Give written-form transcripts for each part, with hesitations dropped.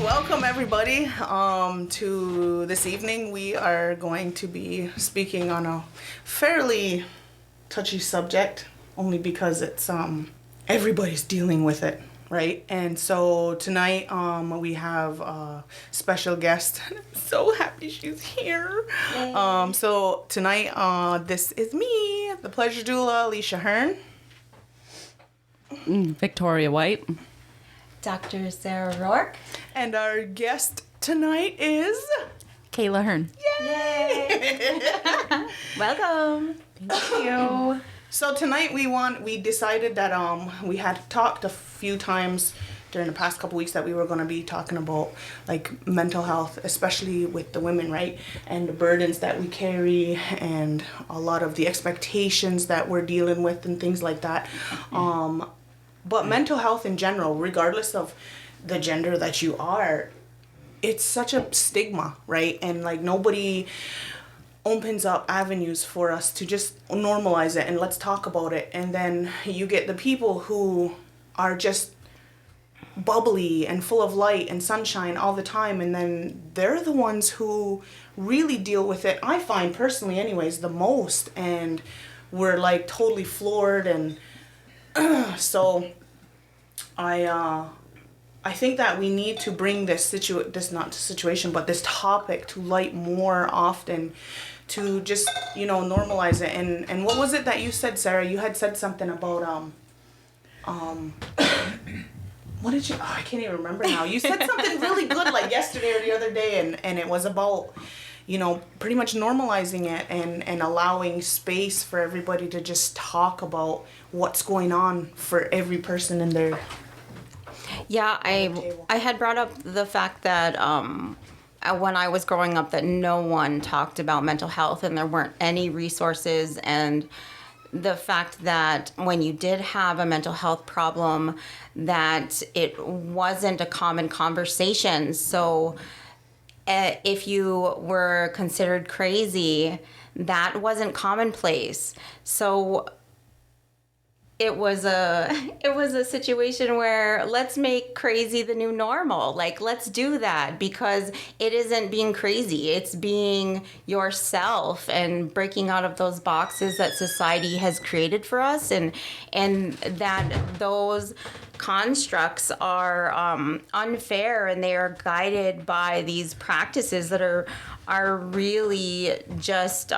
Welcome everybody to this evening. We are going to be speaking on a fairly touchy subject, only because it's everybody's dealing with it, right? And so tonight we have a special guest. I'm so happy she's here. So tonight this is me, the pleasure doula, Alicia Hearn. Victoria White. Dr. Sarah Rourke. And our guest tonight is Kayla Hearn. Yay! Welcome. Thank you. So tonight we decided that we had talked a few times during the past couple weeks that we were going to be talking about like mental health, especially with the women, right? And the burdens that we carry and a lot of the expectations that we're dealing with and things like that. But mental health in general, regardless of the gender that you are, it's such a stigma, right? And like nobody opens up avenues for us to just normalize it and let's talk about it. And then you get the people who are just bubbly and full of light and sunshine all the time, and then they're the ones who really deal with it, I find personally anyways, the most, and we're like totally floored. And so I think that we need to bring this topic to light more often, to just, normalize it. And what was it that you said, Sarah? You had said something about what did you, I can't even remember now. You said something really good like yesterday or the other day, and it was about, pretty much normalizing it and allowing space for everybody to just talk about what's going on for every person in their. Yeah, I had brought up the fact that when I was growing up that no one talked about mental health and there weren't any resources, and the fact that when you did have a mental health problem that it wasn't a common conversation. So if you were considered crazy, that wasn't commonplace. So it was a situation where let's make crazy the new normal. Like, let's do that, because it isn't being crazy. It's being yourself and breaking out of those boxes that society has created for us, and that those constructs are unfair, and they are guided by these practices that are really just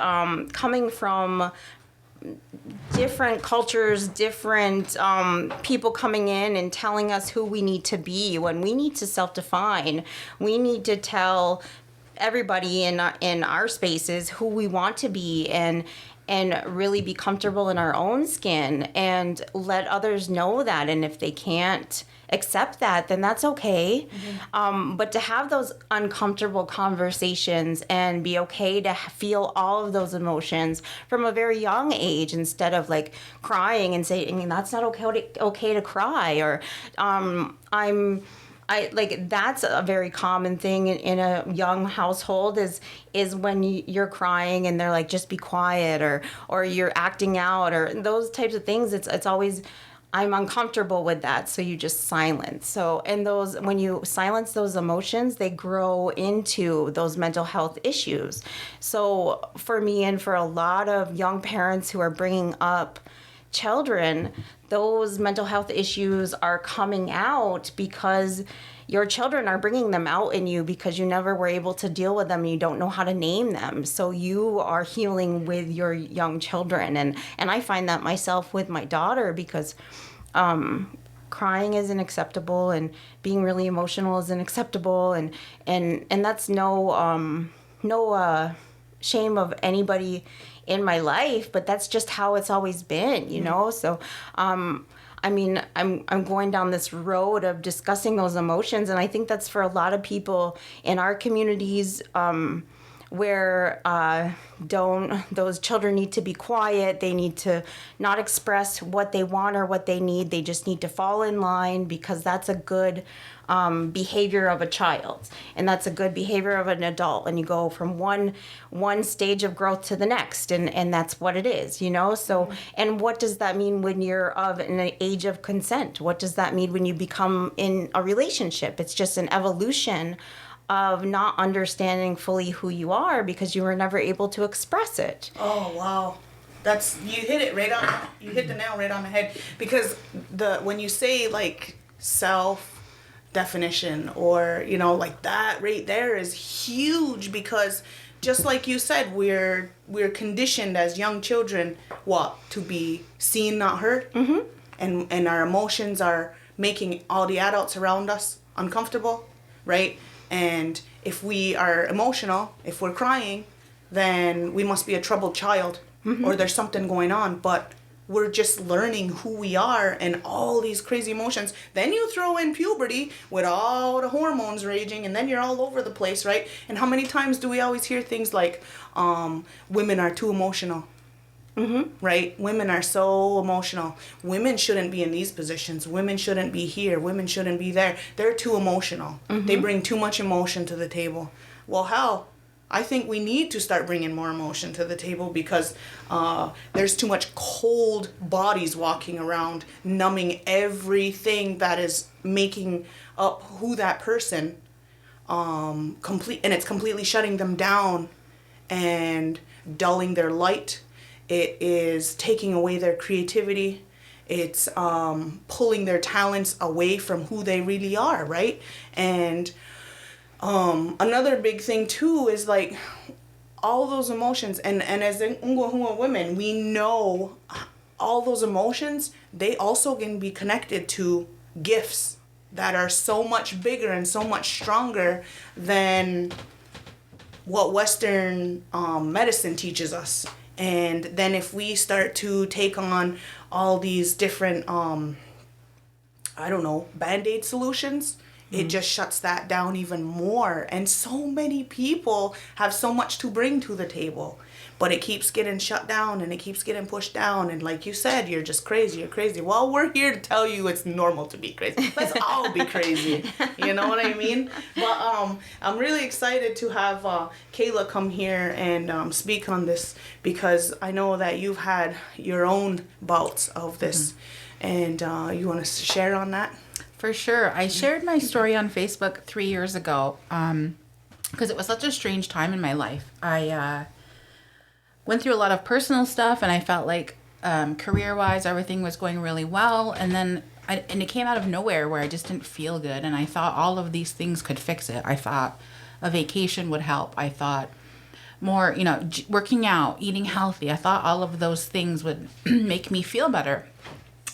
coming from different cultures, different people coming in and telling us who we need to be, when we need to self-define. We need to tell everybody in our spaces who we want to be, and really be comfortable in our own skin and let others know that. And if they can't accept that, then that's okay. Mm-hmm. But to have those uncomfortable conversations and be okay to feel all of those emotions from a very young age, instead of like crying and saying that's not okay to cry, or that's a very common thing in a young household is when you're crying and they're like, just be quiet, or you're acting out, or those types of things. It's always, I'm uncomfortable with that, so you just silence. So, and when you silence those emotions, they grow into those mental health issues. So for me, and for a lot of young parents who are bringing up children, those mental health issues are coming out because your children are bringing them out in you, because you never were able to deal with them and you don't know how to name them. So you are healing with your young children. And I find that myself with my daughter, because crying isn't acceptable, and being really emotional isn't acceptable, and that's no shame of anybody in my life, but that's just how it's always been, you know? So, I mean, I'm going down this road of discussing those emotions, and I think that's for a lot of people in our communities, where those children need to be quiet. They need to not express what they want or what they need. They just need to fall in line, because that's a good behavior of a child, and that's a good behavior of an adult. And you go from one stage of growth to the next, and that's what it is, you know. So, and what does that mean when you're of an age of consent? What does that mean when you become in a relationship? It's just an evolution of not understanding fully who you are because you were never able to express it. Oh wow, you hit the nail right on the head, because when you say like self definition, or you know, like that right there is huge, because just like you said, we're conditioned as young children to be seen, not heard. Mm-hmm. And our emotions are making all the adults around us uncomfortable, right? And if we are emotional, if we're crying, then we must be a troubled child. Mm-hmm. Or there's something going on. But we're just learning who we are and all these crazy emotions. Then you throw in puberty with all the hormones raging, and then you're all over the place, right? And how many times do we always hear things like, women are too emotional? Mm-hmm. Right? Women are so emotional. Women shouldn't be in these positions. Women shouldn't be here. Women shouldn't be there. They're too emotional. Mm-hmm. They bring too much emotion to the table. Well, hell, I think we need to start bringing more emotion to the table, because there's too much cold bodies walking around, numbing everything that is making up who that person, and it's completely shutting them down and dulling their light. It is taking away their creativity. It's pulling their talents away from who they really are, right? And another big thing too is like all those emotions, and as Ngwahua women, we know all those emotions, they also can be connected to gifts that are so much bigger and so much stronger than what Western medicine teaches us. And then if we start to take on all these different, Band-Aid solutions, it just shuts that down even more. And so many people have so much to bring to the table, but it keeps getting shut down and it keeps getting pushed down. And like you said, you're just crazy, you're crazy. Well, we're here to tell you it's normal to be crazy. Let's all be crazy. You know what I mean? But I'm really excited to have Kayla come here and speak on this, because I know that you've had your own bouts of this. Mm-hmm. And you want to share on that? For sure. I shared my story on Facebook 3 years ago because it was such a strange time in my life. I went through a lot of personal stuff, and I felt like career-wise everything was going really well. And then it came out of nowhere where I just didn't feel good. And I thought all of these things could fix it. I thought a vacation would help. I thought more, working out, eating healthy. I thought all of those things would make me feel better.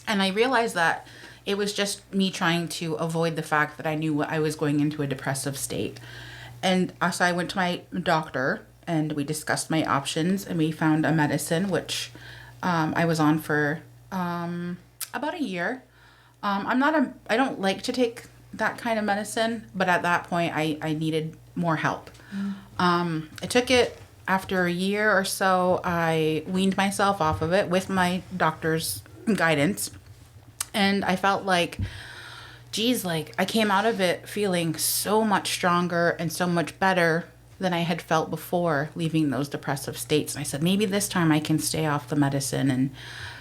And I realized that it was just me trying to avoid the fact that I knew I was going into a depressive state. And so I went to my doctor, and we discussed my options, and we found a medicine, which I was on for about a year. I don't like to take that kind of medicine, but at that point I needed more help. I took it. After a year or so, I weaned myself off of it with my doctor's guidance. And I felt like, I came out of it feeling so much stronger and so much better than I had felt before leaving those depressive states. And I said, maybe this time I can stay off the medicine. And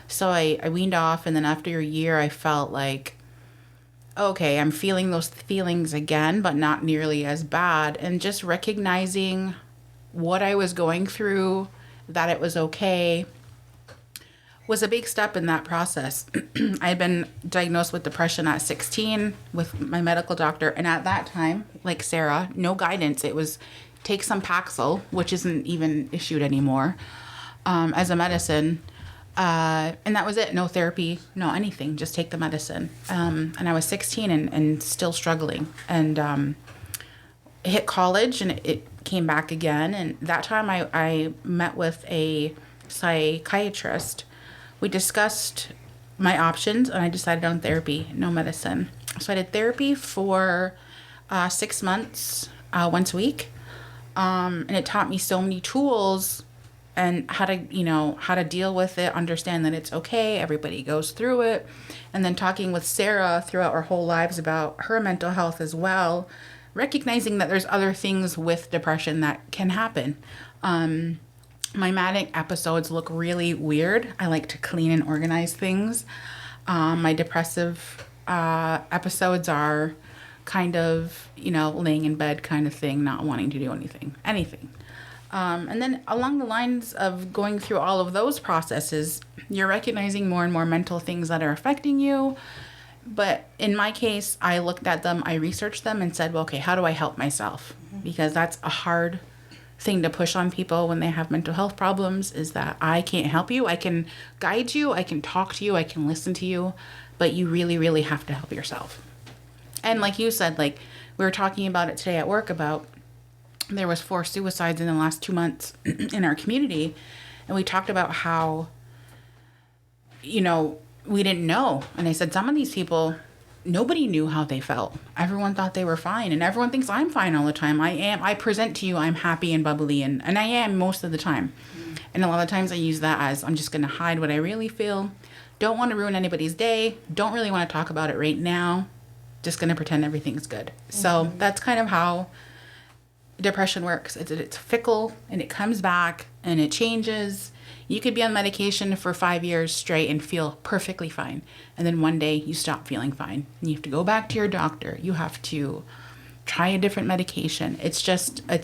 so I weaned off. And then after a year, I felt like, okay, I'm feeling those feelings again, but not nearly as bad. And just recognizing what I was going through, that it was okay, was a big step in that process. I had been diagnosed with depression at 16 with my medical doctor. And at that time, like Sarah, no guidance. It was take some Paxil, which isn't even issued anymore, as a medicine. And that was it. No therapy, no anything. Just take the medicine. And I was 16 and still struggling. And hit college, and it came back again. And that time I met with a psychiatrist. We discussed my options, and I decided on therapy, no medicine. So I did therapy for 6 months, once a week. And it taught me so many tools and how to deal with it, understand that it's okay. Everybody goes through it. And then talking with Sarah throughout our whole lives about her mental health as well, recognizing that there's other things with depression that can happen. My manic episodes look really weird. I like to clean and organize things. My depressive episodes are kind of, laying in bed kind of thing, not wanting to do anything. And then along the lines of going through all of those processes, you're recognizing more and more mental things that are affecting you. But in my case, I looked at them, I researched them and said, well, okay, how do I help myself? Because that's a hard thing to push on people when they have mental health problems, is that I can't help you. I can guide you, I can talk to you, I can listen to you, but you really, really have to help yourself. And like you said, like we were talking about it today at work about there was 4 suicides in the last 2 months in our community. And we talked about how, we didn't know. And I said, some of these people, nobody knew how they felt. Everyone thought they were fine. And everyone thinks I'm fine all the time. I present to you, I'm happy and bubbly. And I am most of the time. And a lot of times I use that as I'm just going to hide what I really feel. Don't want to ruin anybody's day. Don't really want to talk about it right now. Just going to pretend everything's good. So that's kind of how depression works. It's fickle and it comes back and it changes. You could be on medication for 5 years straight and feel perfectly fine. And then one day you stop feeling fine. And you have to go back to your doctor. You have to try a different medication. It's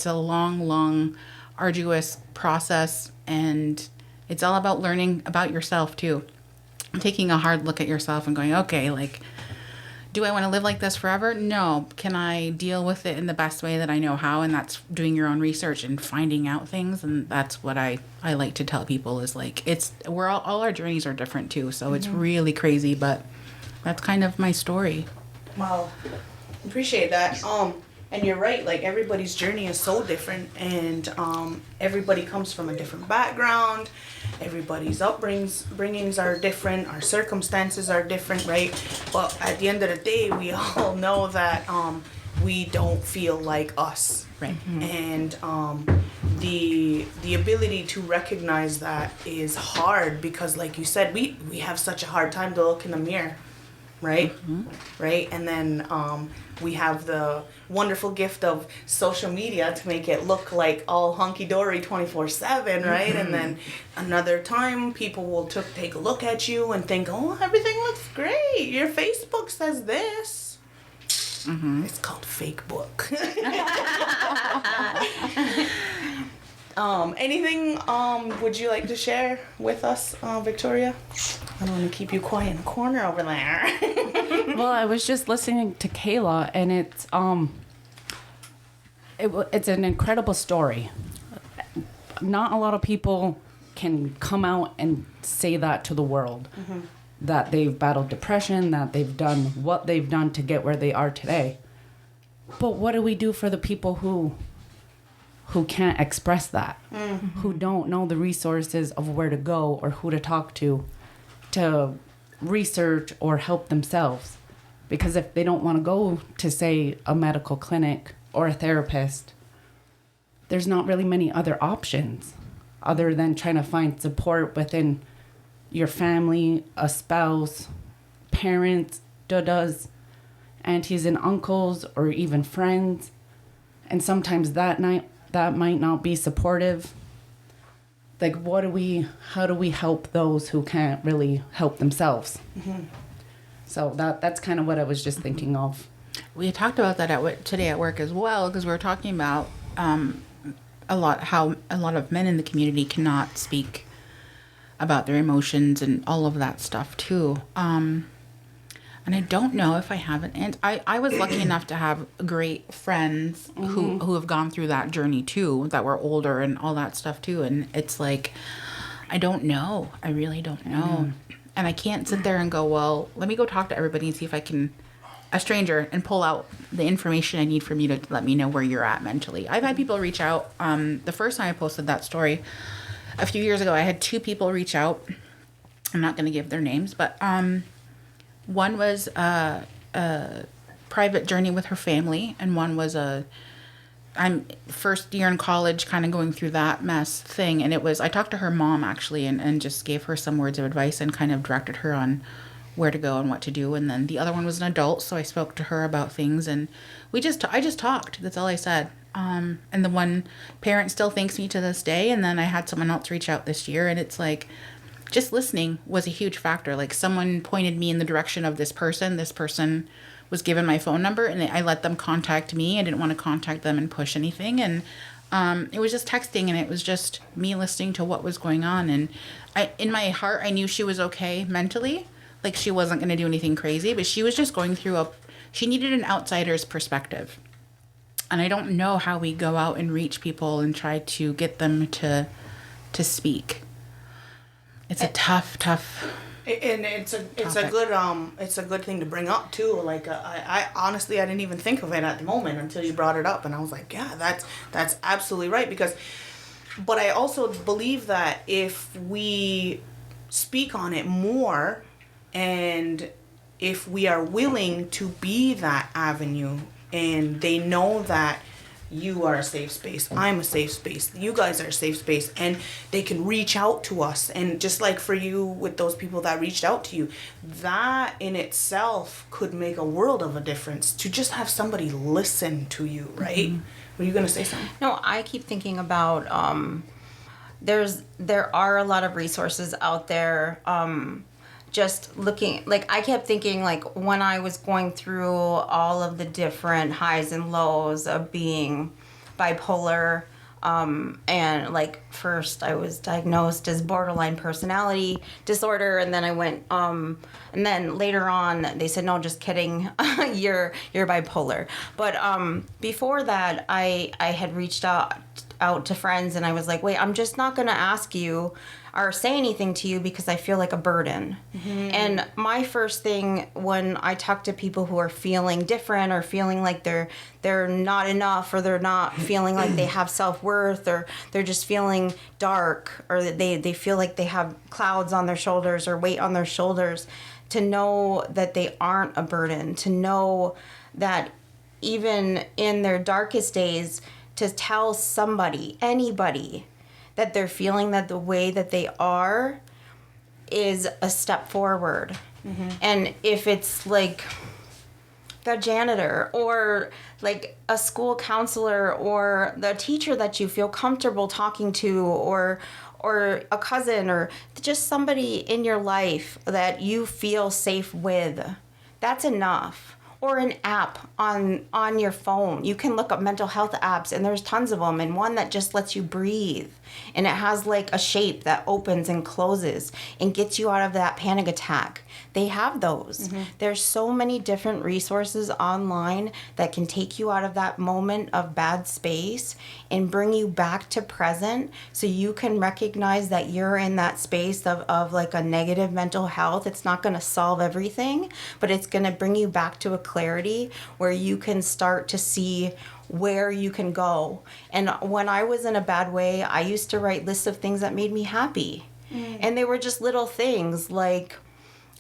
a long, arduous process. And it's all about learning about yourself too. Taking a hard look at yourself and going, okay, like, do I want to live like this forever? No. Can I deal with it in the best way that I know how? And that's doing your own research and finding out things. And that's what I like to tell people is like, we're all our journeys are different too. So it's really crazy, but that's kind of my story. Wow. Appreciate that. And you're right, like everybody's journey is so different, and everybody comes from a different background. Everybody's bringings are different. Our circumstances are different, right? But at the end of the day, we all know that we don't feel like us, Right. And the ability to recognize that is hard because, like you said, we have such a hard time to look in the mirror, right? Right, and then we have the wonderful gift of social media to make it look like all hunky-dory 24/7, right? And then another time people will take a look at you and think, oh, everything looks great. Your Facebook says this. It's called fake book. Anything would you like to share with us, Victoria? I don't want to keep you quiet in the corner over there. Well, I was just listening to Kayla, and it's an incredible story. Not a lot of people can come out and say that to the world, that they've battled depression, that they've done what they've done to get where they are today. But what do we do for the people who can't express that, who don't know the resources of where to go or who to talk to research or help themselves? Because if they don't want to go to, say, a medical clinic or a therapist, there's not really many other options other than trying to find support within your family, a spouse, parents, dadas, aunties and uncles, or even friends. And sometimes that might not be supportive. Like, how do we help those who can't really help themselves? So that's kind of what I was just thinking of. We talked about that today at work as well, because we were talking about how a lot of men in the community cannot speak about their emotions and all of that stuff too. And I don't know if I have an answer. I was lucky enough to have great friends who have gone through that journey too, that were older and all that stuff too. And it's like, I don't know. I really don't know. And I can't sit there and go, well, let me go talk to everybody and see if I can, a stranger, and pull out the information I need from you to let me know where you're at mentally. I've had people reach out. The first time I posted that story a few years ago, I had 2 people reach out. I'm not going to give their names, but one was a private journey with her family, and one was a I'm first year in college, kind of going through that mess thing. And I talked to her mom actually, and just gave her some words of advice and kind of directed her on where to go and what to do. And then the other one was an adult, so I spoke to her about things, and I just talked. That's all I said. And the one parent still thanks me to this day. And then I had someone else reach out this year, and it's like, just listening was a huge factor. Like, someone pointed me in the direction of this person. This person was given my phone number, and I let them contact me. I didn't want to contact them and push anything. And it was just texting, and it was just me listening to what was going on. And in my heart, I knew she was okay mentally. Like, she wasn't going to do anything crazy, but she was just going through she needed an outsider's perspective. And I don't know how we go out and reach people and try to get them to speak. It's a tough. And it's a good thing to bring up too. Like, I honestly, I didn't even think of it at the moment until you brought it up, and I was like, yeah, that's absolutely right. But I also believe that if we speak on it more, and if we are willing to be that avenue, and they know that you are a safe space, I'm a safe space, you guys are a safe space, and they can reach out to us. And just like for you with those people that reached out to you, that in itself could make a world of a difference, to just have somebody listen to you, right? Mm-hmm. Were you going to say something? No, I keep thinking about there are a lot of resources out there. Just looking, like, I kept thinking, like, when I was going through all of the different highs and lows of being bipolar, and, like, first I was diagnosed as borderline personality disorder, and then I went, and then later on they said, no, just kidding, you're bipolar. But before that, I had reached out to friends, and I was like, wait, I'm just not going to ask you or say anything to you because I feel like a burden. Mm-hmm. And my first thing when I talk to people who are feeling different, or feeling like they're not enough, or they're not feeling like they have self-worth, or they're just feeling dark, or they feel like they have clouds on their shoulders or weight on their shoulders, to know that they aren't a burden, to know that even in their darkest days, to tell somebody, anybody, that they're feeling that the way that they are is a step forward. Mm-hmm. And if it's like the janitor, or like a school counselor, or the teacher that you feel comfortable talking to, or a cousin, or just somebody in your life that you feel safe with, that's enough. Or an app on your phone. You can look up mental health apps, and there's tons of them, and one that just lets you breathe, and it has like a shape that opens and closes and gets you out of that panic attack. They have those. Mm-hmm. There's so many different resources online that can take you out of that moment of bad space and bring you back to present, so you can recognize that you're in that space of like a negative mental health. It's not going to solve everything, but it's going to bring you back to a clarity where you can start to see where you can go. And when I was in a bad way, I used to write lists of things that made me happy. Mm. And they were just little things like,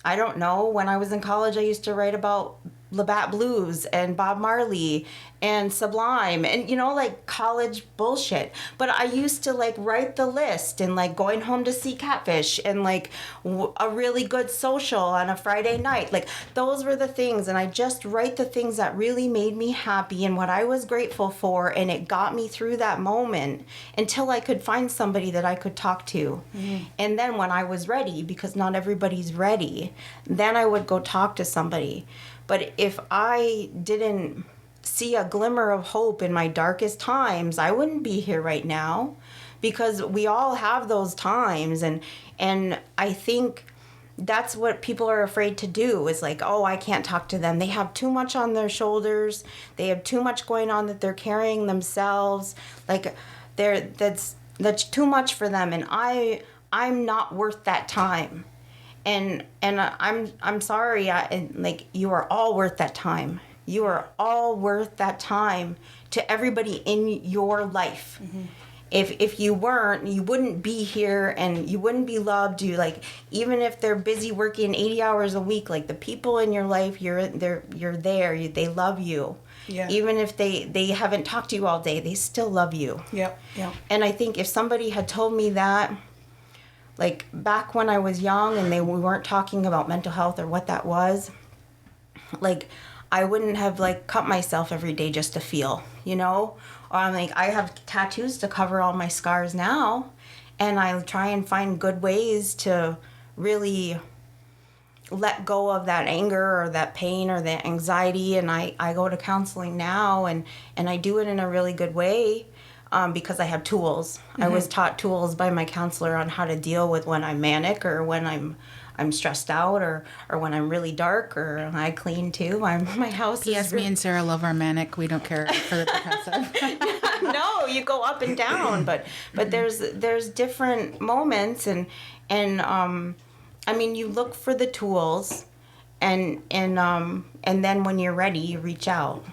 I don't know, when I was in college, I used to write about Labatt Blues and Bob Marley and Sublime and, you know, like college bullshit. But I used to like write the list, and like going home to see Catfish, and like a really good social on a Friday night. Like, those were the things. And I just write the things that really made me happy and what I was grateful for. And it got me through that moment until I could find somebody that I could talk to. Mm-hmm. And then when I was ready, because not everybody's ready, then I would go talk to somebody. But if I didn't see a glimmer of hope in my darkest times, I wouldn't be here right now, because we all have those times. And I think that's what people are afraid to do, is like, oh, I can't talk to them. They have too much on their shoulders. They have too much going on that they're carrying themselves. Like, that's too much for them. And I'm not worth that time. And I'm sorry, like, you are all worth that time. You are all worth that time to everybody in your life. Mm-hmm. If you weren't, you wouldn't be here, and you wouldn't be loved. You, like, even if they're busy working 80 hours a week, like, the people in your life, you're there, they love you. Yeah. Even if they haven't talked to you all day, they still love you. Yep. Yep. And I think if somebody had told me that, like back when I was young and we weren't talking about mental health or what that was, like I wouldn't have like cut myself every day just to feel, you know? Or I'm like, I have tattoos to cover all my scars now, and I try and find good ways to really let go of that anger or that pain or that anxiety. And I go to counseling now, and I do it in a really good way, because I have tools. I was taught tools by my counselor on how to deal with when I'm manic or when I'm stressed out or when I'm really dark, or I clean too. My house Yes, is me and Sarah love our manic. We don't care for the depressive. no, you go up and down, but there's different moments, and I mean, you look for the tools, and then when you're ready, you reach out.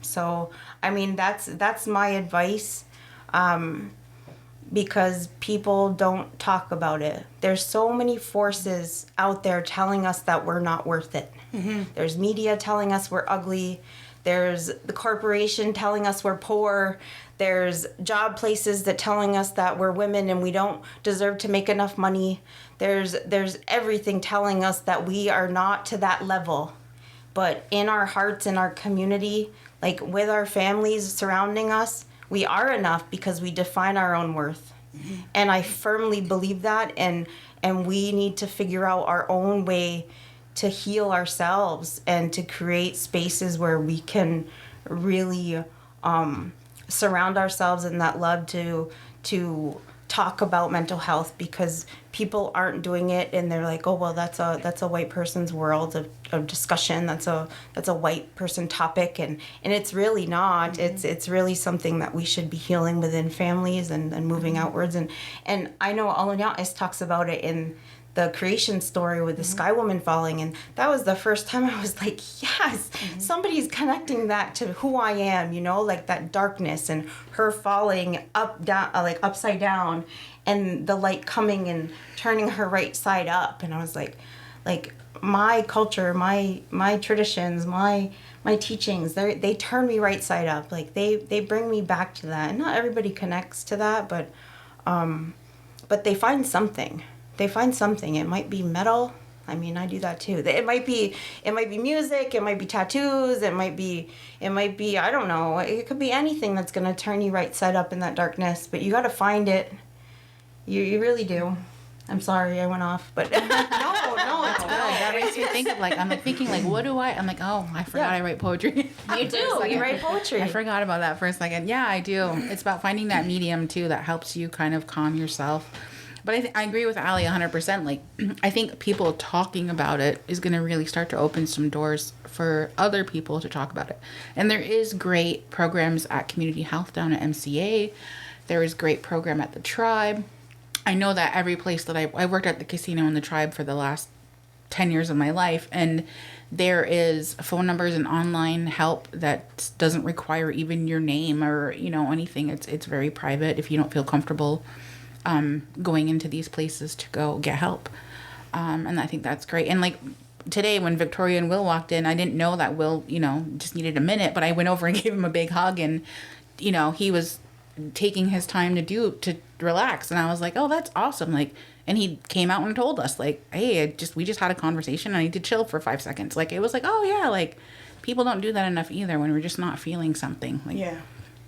So I mean, that's my advice, because people don't talk about it. There's so many forces out there telling us that we're not worth it. There's media telling us we're ugly. There's the corporation telling us we're poor. There's job places that telling us that we're women and we don't deserve to make enough money. There's everything telling us that we are not to that level. But in our hearts, in our community, like with our families surrounding us, we are enough because we define our own worth. And I firmly believe that, and we need to figure out our own way to heal ourselves and to create spaces where we can really surround ourselves in that love to talk about mental health, because people aren't doing it, and they're like, oh well, that's a white person's world of discussion, that's a white person topic, and it's really not. It's really something that we should be healing within families and moving outwards, and I know Alanias talks about it in the creation story with the sky woman falling, and that was the first time I was like, yes, somebody's connecting that to who I am, you know, like that darkness and her falling down, like upside down, and the light coming and turning her right side up. And I was like my culture, my traditions, my teachings, they turn me right side up. Like they bring me back to that. And not everybody connects to that, but they find something. They find something. It might be metal. I mean, I do that too. It might be music. It might be tattoos. It might be. I don't know. It could be anything that's gonna turn you right side up in that darkness. But you got to find it. You really do. I'm sorry, I went off, but no, it's good. That makes me think of I'm thinking what do I? I'm like, oh, I forgot I write poetry. You do. You write poetry. I forgot about that for a second. Yeah, I do. It's about finding that medium too that helps you kind of calm yourself. But I agree with Ali 100%. Like, I think people talking about it is going to really start to open some doors for other people to talk about it. And there is great programs at Community Health down at MCA. There is great program at the Tribe. I know that every place that I worked at the casino and the Tribe for the last 10 years of my life, and there is phone numbers and online help that doesn't require even your name or, you know, anything. It's very private if you don't feel comfortable going into these places to go get help. And I think that's great. And like today when Victoria and Will walked in, I didn't know that Will, you know, just needed a minute, but I went over and gave him a big hug, and, you know, he was taking his time to relax. And I was like, oh, that's awesome. Like, and he came out and told us like, hey, we just had a conversation. I need to chill for 5 seconds. Like, it was like, oh yeah, like people don't do that enough either when we're just not feeling something. Like, Yeah.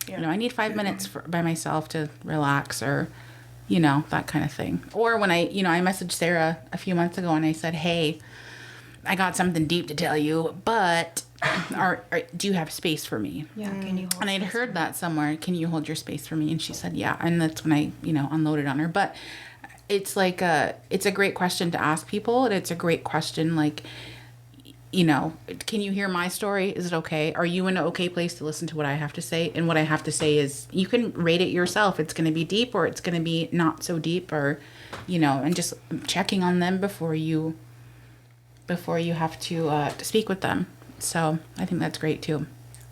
you know, I need 5 minutes by myself to relax, or, you know, that kind of thing. Or when I messaged Sarah a few months ago and I said, hey, I got something deep to tell you, but do you have space for me? Yeah, can you hold And I'd heard that somewhere, can you hold your space for me? And she said, yeah. And that's when I, you know, unloaded on her. But it's like it's a great question to ask people. And it's a great question, like, you know, can you hear my story? Is it okay? Are you in an okay place to listen to what I have to say? And what I have to say is, you can rate it yourself. It's going to be deep, or it's going to be not so deep, or, you know, and just checking on them before you have to speak with them. So I think that's great too.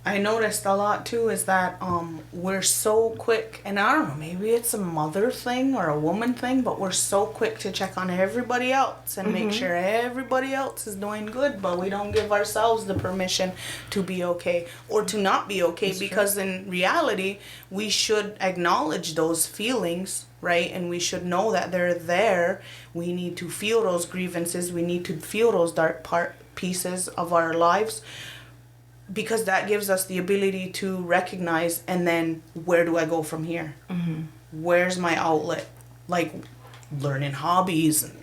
I noticed a lot too is that we're so quick, and I don't know, maybe it's a mother thing or a woman thing, but we're so quick to check on everybody else and make sure everybody else is doing good, but we don't give ourselves the permission to be okay or to not be okay. That's because true. In reality, we should acknowledge those feelings, right? And we should know that they're there. We need to feel those grievances. We need to feel those dark pieces of our lives, because that gives us the ability to recognize, and then where do I go from here? Where's my outlet? Like learning hobbies, and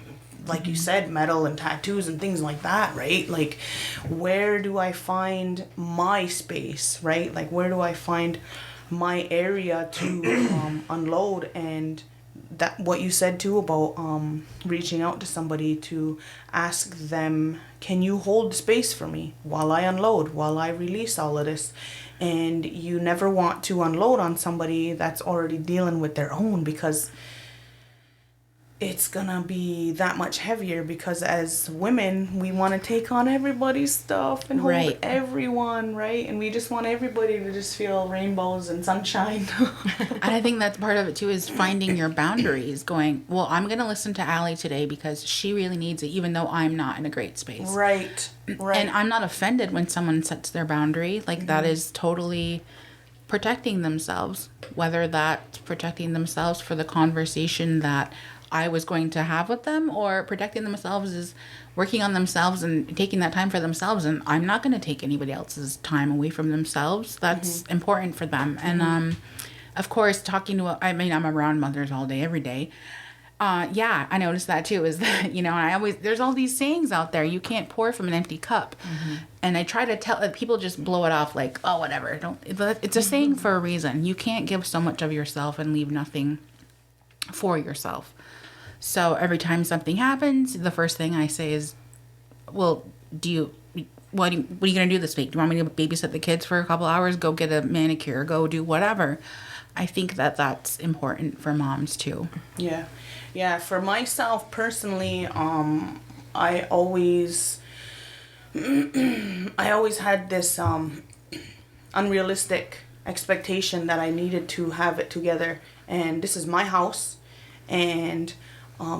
like you said, metal and tattoos and things like that, right? Like, where do I find my space, right? Like, where do I find my area to unload? And that what you said too about reaching out to somebody to ask them, can you hold space for me while I unload, while I release all of this? And you never want to unload on somebody that's already dealing with their own, because it's gonna be that much heavier, because as women, we want to take on everybody's stuff and hold everyone, right? And we just want everybody to just feel rainbows and sunshine. And I think that's part of it too, is finding your boundaries, going, well, I'm gonna listen to Allie today because she really needs it, even though I'm not in a great space. Right. And I'm not offended when someone sets their boundary. Like, that is totally protecting themselves, whether that's protecting themselves for the conversation that I was going to have with them, or protecting themselves is working on themselves and taking that time for themselves. And I'm not going to take anybody else's time away from themselves. That's important for them. And of course, I'm around mothers all day, every day. Yeah, I noticed that too, is that, there's all these sayings out there. You can't pour from an empty cup. And I try to tell people, just blow it off like, oh, whatever. It's a saying for a reason. You can't give so much of yourself and leave nothing for yourself. So every time something happens, the first thing I say is, well, what are you going to do this week? Do you want me to babysit the kids for a couple hours? Go get a manicure, go do whatever. I think that that's important for moms too. Yeah. Yeah. For myself personally, I always had this unrealistic expectation that I needed to have it together. And this is my house, and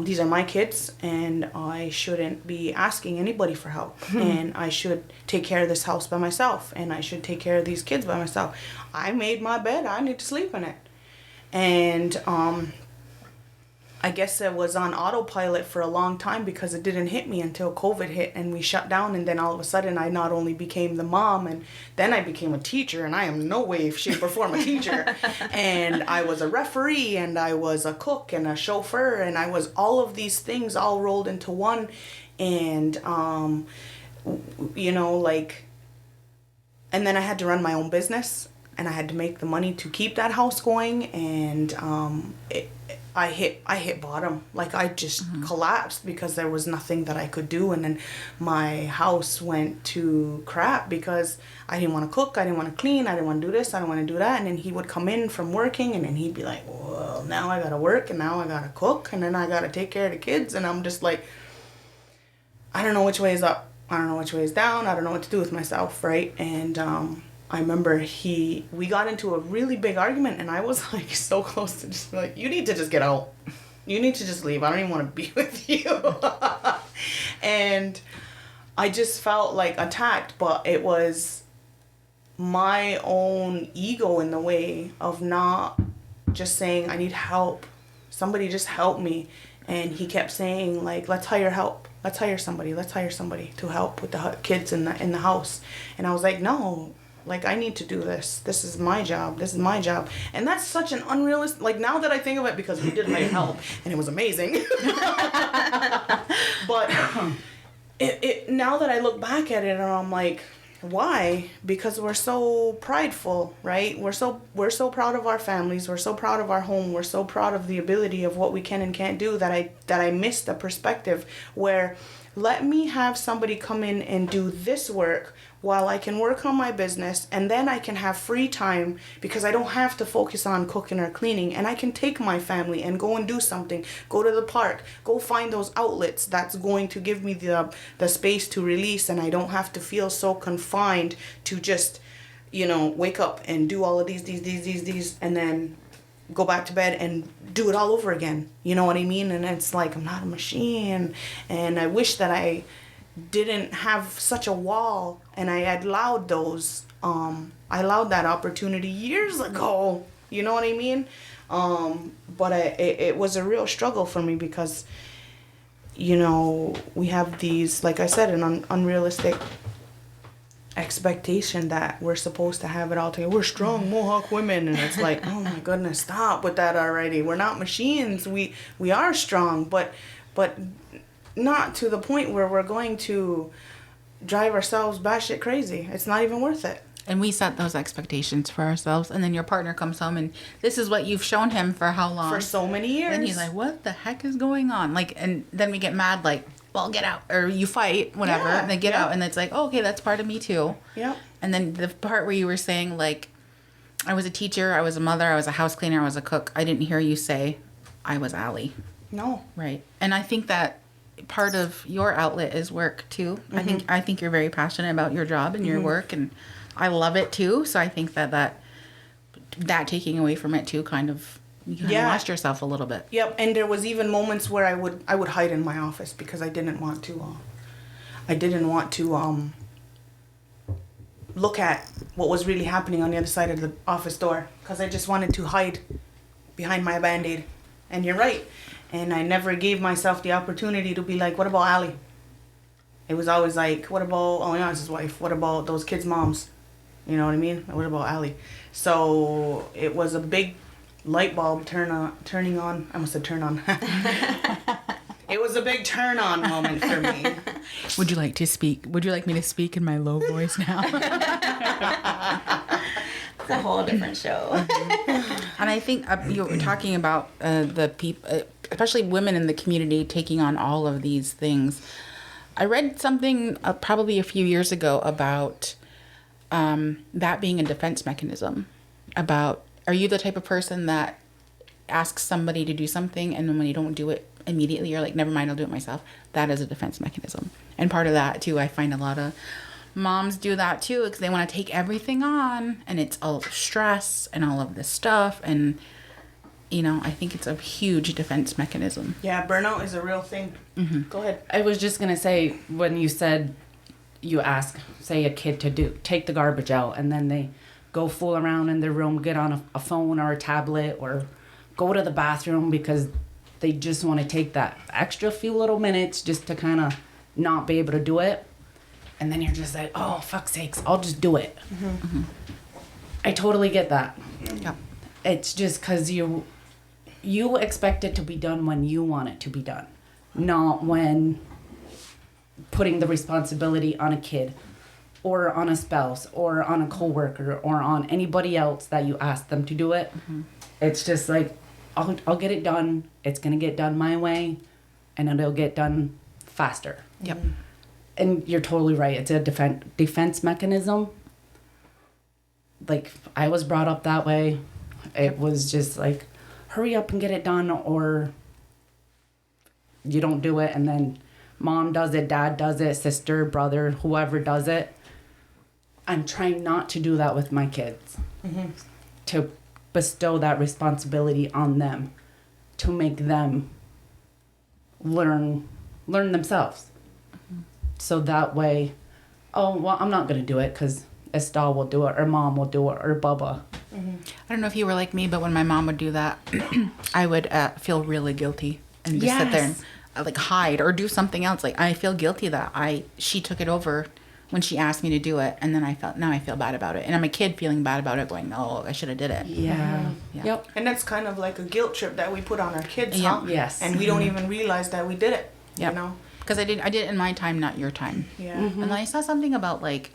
these are my kids, and I shouldn't be asking anybody for help. And I should take care of this house by myself, and I should take care of these kids by myself. I made my bed. I need to sleep in it. And I guess it was on autopilot for a long time, because it didn't hit me until COVID hit and we shut down. And then all of a sudden I not only became the mom, and then I became a teacher, and I am no way, shape, or form a teacher. And I was a referee, and I was a cook and a chauffeur, and I was all of these things all rolled into one. And, and then I had to run my own business, and I had to make the money to keep that house going. And I hit bottom. Like, I just collapsed, because there was nothing that I could do. And then my house went to crap, because I didn't want to cook, I didn't want to clean, I didn't want to do this, I didn't want to do that. And then he would come in from working, and then he'd be like, well, now I gotta work, and now I gotta cook, and then I gotta take care of the kids. And I'm just like, I don't know which way is up, I don't know which way is down, I don't know what to do with myself, right? And I remember we got into a really big argument, and I was like so close to just be like, you need to just get out. You need to just leave. I don't even want to be with you. And I just felt like attacked, but it was my own ego in the way of not just saying, I need help. Somebody just help me. And he kept saying, like, let's hire help. Let's hire somebody to help with the kids in the house. And I was like, no. Like, I need to do this. This is my job. And that's such an unrealistic, like, now that I think of it, because we did hire help, and it was amazing. But now that I look back at it, and I'm like, why? Because we're so prideful, right? We're so proud of our families. We're so proud of our home. We're so proud of the ability of what we can and can't do, that I missed the perspective where, let me have somebody come in and do this work while I can work on my business, and then I can have free time, because I don't have to focus on cooking or cleaning, and I can take my family and go and do something, go to the park, go find those outlets that's going to give me the space to release, and I don't have to feel so confined to just, wake up and do all of these, and then go back to bed and do it all over again. You know what I mean? And it's like, I'm not a machine. And I wish that I didn't have such a wall, and I had allowed I allowed that opportunity years ago. You know what I mean? But it was a real struggle for me because, we have these, like I said, an unrealistic expectation that we're supposed to have it all together. We're strong Mohawk women, and it's like, oh my goodness, stop with that already. We're not machines. We are strong, but not to the point where we're going to drive ourselves batshit crazy. It's not even worth it. And we set those expectations for ourselves, and then your partner comes home and this is what you've shown him for how long? For so many years. And he's like, what the heck is going on? Like, and then we get mad, like, well, get out, or you fight, whatever, Yeah, and then get out, and it's like, oh, okay, that's part of me too. Yep. And then the part where you were saying, like, I was a teacher, I was a mother, I was a house cleaner, I was a cook. I didn't hear you say I was Allie. No. Right. And I think that part of your outlet is work too. Mm-hmm. I think you're very passionate about your job and your work, and I love it too. So I think that taking away from it too, you kind of lost yourself a little bit. Yep. And there was even moments where I would hide in my office because I didn't want to look at what was really happening on the other side of the office door, because I just wanted to hide behind my Band-Aid. And you're right. And I never gave myself the opportunity to be like, what about Allie? It was always like, what about his wife? What about those kids' moms? You know what I mean? What about Allie? So it was a big light bulb turning on. I must have turned on. It was a big turn on moment for me. Would you like to speak? Would you like me to speak in my low voice now? It's a whole different show. And I think you were talking about the people, especially women in the community, taking on all of these things. I read something probably a few years ago about that being a defense mechanism. Are you the type of person that asks somebody to do something, and then when you don't do it immediately, you're like, never mind, I'll do it myself? That is a defense mechanism. And part of that too, I find a lot of moms do that too, because they want to take everything on, and it's all stress and all of this stuff, and I think it's a huge defense mechanism. Yeah, burnout is a real thing. Mm-hmm. Go ahead. I was just gonna say, when you said you ask, say, a kid to take the garbage out, and then they go fool around in their room, get on a phone or a tablet, or go to the bathroom because they just want to take that extra few little minutes just to kind of not be able to do it. And then you're just like, oh, fuck's sakes, I'll just do it. Mm-hmm. Mm-hmm. I totally get that. Yeah. It's just because you expect it to be done when you want it to be done, not when putting the responsibility on a kid or on a spouse or on a coworker or on anybody else that you ask them to do it. Mm-hmm. It's just like, I'll get it done. It's going to get done my way, and it'll get done faster. Yep. And you're totally right. It's a defense mechanism. Like, I was brought up that way. It was just like, hurry up and get it done, or you don't do it, and then mom does it, dad does it, sister, brother, whoever does it. I'm trying not to do that with my kids. Mm-hmm. To bestow that responsibility on them, to make them learn themselves. Mm-hmm. So that way, oh, well, I'm not going to do it because Estelle will do it, or mom will do it, or Bubba. Mm-hmm. I don't know if you were like me, but when my mom would do that, I would feel really guilty and just sit there and like hide or do something else. Like, I feel guilty that she took it over when she asked me to do it, and then now I feel bad about it, and I'm a kid feeling bad about it, going, oh, I should have did it. Yeah. Yeah. Yep. And that's kind of like a guilt trip that we put on our kids, Yeah. huh? Yes. And we don't even realize that we did it. Yep. You know? Because I did it in my time, not your time. Yeah. And then I saw something about like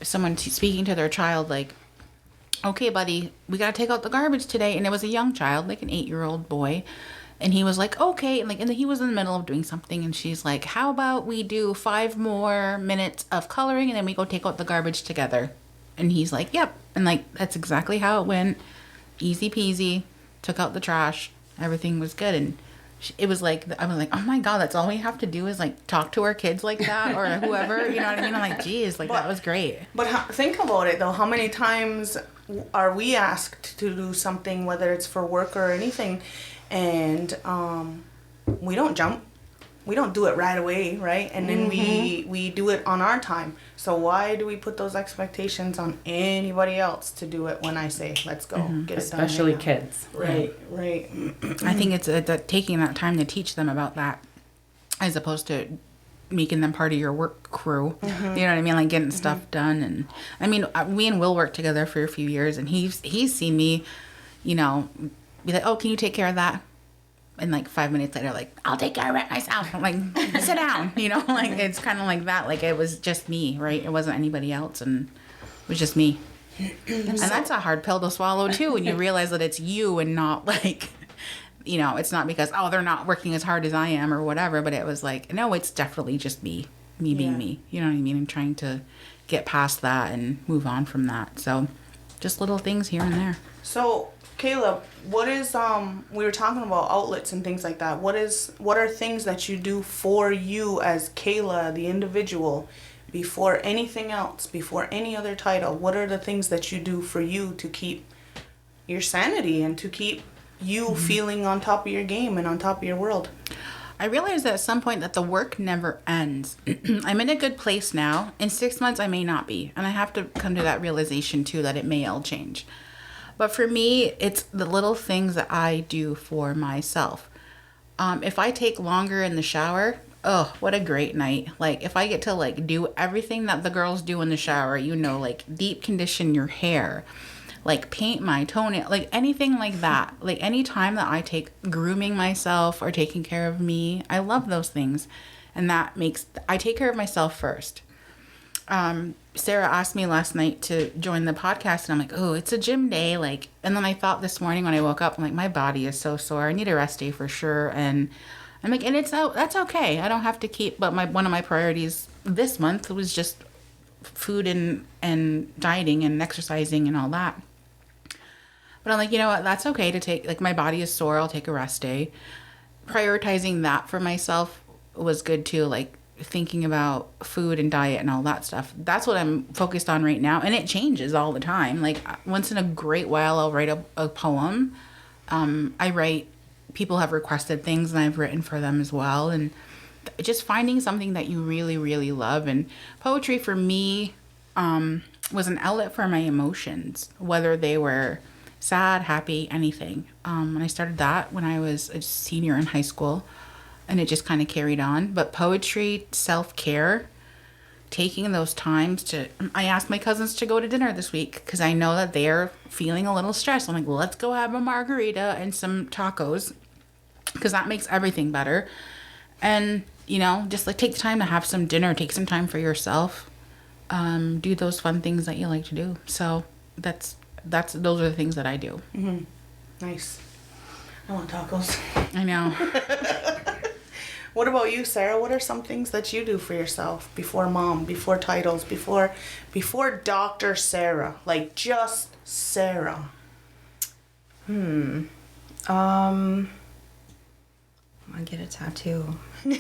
someone speaking to their child, like, okay, buddy, we got to take out the garbage today. And it was a young child, like an 8-year-old boy. And he was like, okay. And he was in the middle of doing something. And she's like, how about we do 5 more minutes of coloring and then we go take out the garbage together? And he's like, yep. And like, that's exactly how it went. Easy peasy. Took out the trash. Everything was good. And it was like, I was like, oh my God, that's all we have to do is like talk to our kids like that or whoever, you know what I mean? I'm like, geez, like that was great. But think about it though. How many times are we asked to do something, whether it's for work or anything, and we don't jump. We don't do it right away, right? And then we do it on our time. So why do we put those expectations on anybody else to do it when I say, let's go, get it done? Especially kids. Right. I think it's taking that time to teach them about that as opposed to making them part of your work crew. You know what I mean? Like getting stuff done. And I mean, me and Will worked together for a few years, and he's seen me, you know, be like, oh, can you take care of that? And like 5 minutes later, like, I'll take care of it myself. I'm like, sit down, you know, like it's kind of like that. Like it was just me, right? It wasn't anybody else, and it was just me. And that's a hard pill to swallow too, when you realize that it's you and not like, you know, it's not because, oh, they're not working as hard as I am or whatever, but it was like, no, it's definitely just me being me. You know what I mean? And trying to get past that and move on from that. So just little things here and there. So, Caleb, what is we were talking about outlets and things like that. What are things that you do for you as Kayla, the individual, before anything else, before any other title? What are the things that you do for you to keep your sanity and to keep you feeling on top of your game and on top of your world? I realized at some point that the work never ends. I'm in a good place now. In 6 months, I may not be. And I have to come to that realization too, that it may all change. But for me, it's the little things that I do for myself. If I take longer in the shower, oh, what a great night. Like, if I get to, like, do everything that the girls do in the shower, you know, like, deep condition your hair, like, paint my toenail, like, anything like that. Like, any time that I take grooming myself or taking care of me, I love those things. And that makes, I take care of myself first. Sarah asked me last night to join the podcast, and I'm like, oh, it's a gym day. Like, and then I thought this morning when I woke up, I'm like, my body is so sore. I need a rest day for sure. And I'm like, and that's okay. I don't have to keep, but one of my priorities this month was just food and dieting and exercising and all that. But I'm like, you know what? That's okay to take, like, my body is sore. I'll take a rest day. Prioritizing that for myself was good too. Like, thinking about food and diet and all that stuff. That's what I'm focused on right now. And it changes all the time. Like, once in a great while, I'll write a poem. I write, people have requested things and I've written for them as well. And just finding something that you really, really love. And poetry for me was an outlet for my emotions, whether they were sad, happy, anything. And I started that when I was a senior in high school. And it just kind of carried on. But poetry, self-care, taking those times to... I asked my cousins to go to dinner this week because I know that they're feeling a little stressed. I'm like, well, let's go have a margarita and some tacos because that makes everything better. And, you know, just like take the time to have some dinner, take some time for yourself, do those fun things that you like to do. So those are the things that I do. Mm-hmm. Nice. I want tacos. I know. What about you, Sarah? What are some things that you do for yourself before mom, before titles, before Dr. Sarah, like just Sarah? I get a tattoo. No,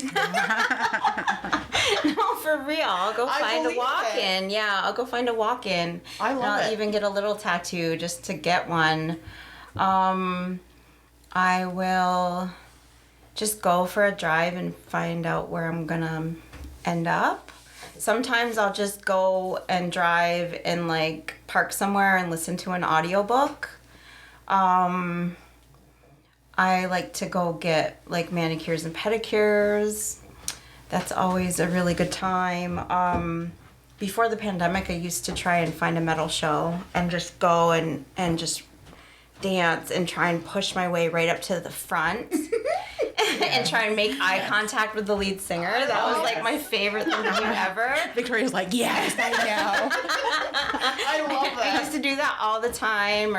for real. I'll go find a walk-in. Yeah, I'll go find a walk-in. I love I'll it. even get a little tattoo just to get one. I will just go for a drive and find out where I'm gonna end up. Sometimes I'll just go and drive and like park somewhere and listen to an audiobook. I like to go get like manicures and pedicures. That's always a really good time. Before the pandemic, I used to try and find a metal show and just go and just dance and try and push my way right up to the front and try and make eye contact with the lead singer. That was like my favorite thing to do ever. Victoria's like, yes, I know. I love I that. used to do that all the time,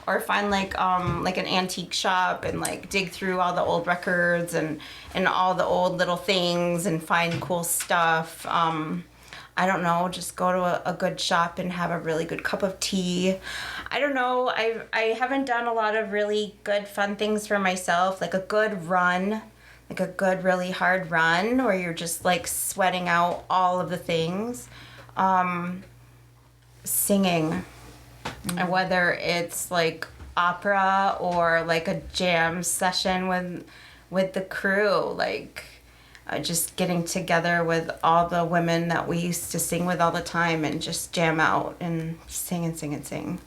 or find like an antique shop and like dig through all the old records and all the old little things and find cool stuff. I don't know, just go to a good shop and have a really good cup of tea. I don't know. I haven't done a lot of really good fun things for myself, like a good run, like a good really hard run where you're just like sweating out all of the things. Singing, and whether it's like opera or like a jam session with the crew, like just getting together with all the women that we used to sing with all the time and just jam out and sing and sing and sing.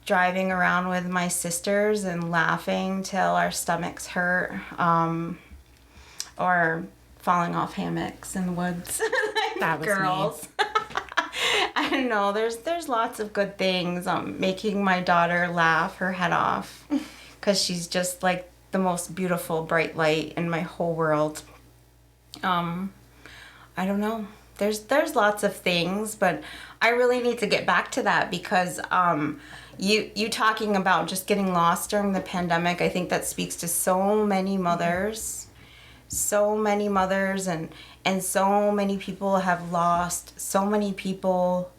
Driving around with my sisters and laughing till our stomachs hurt, or falling off hammocks in the woods. That was Girls. I don't know. There's lots of good things. Making my daughter laugh her head off because she's just like the most beautiful bright light in my whole world. I don't know. There's lots of things, but I really need to get back to that because you talking about just getting lost during the pandemic, I think that speaks to so many mothers. So many mothers and so many people have lost so many people.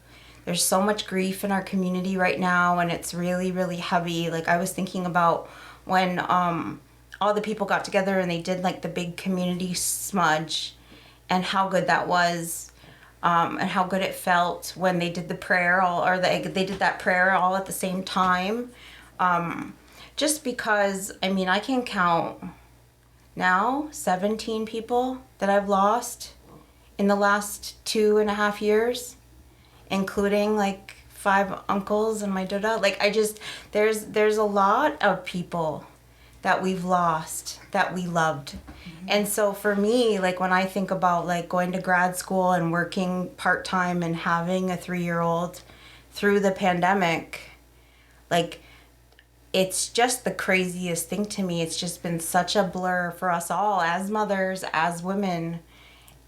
There's so much grief in our community right now, and it's really, really heavy. Like, I was thinking about when all the people got together and they did like the big community smudge, and how good that was, and how good it felt when they did the prayer they did that prayer all at the same time. Just because, I mean, I can count now 17 people that I've lost in the last 2.5 years, including like 5 uncles and my dada. Like, there's a lot of people that we've lost that we loved. And so for me, like, when I think about like going to grad school and working part-time and having a 3-year-old through the pandemic, like, it's just the craziest thing to me. It's just been such a blur for us all as mothers, as women.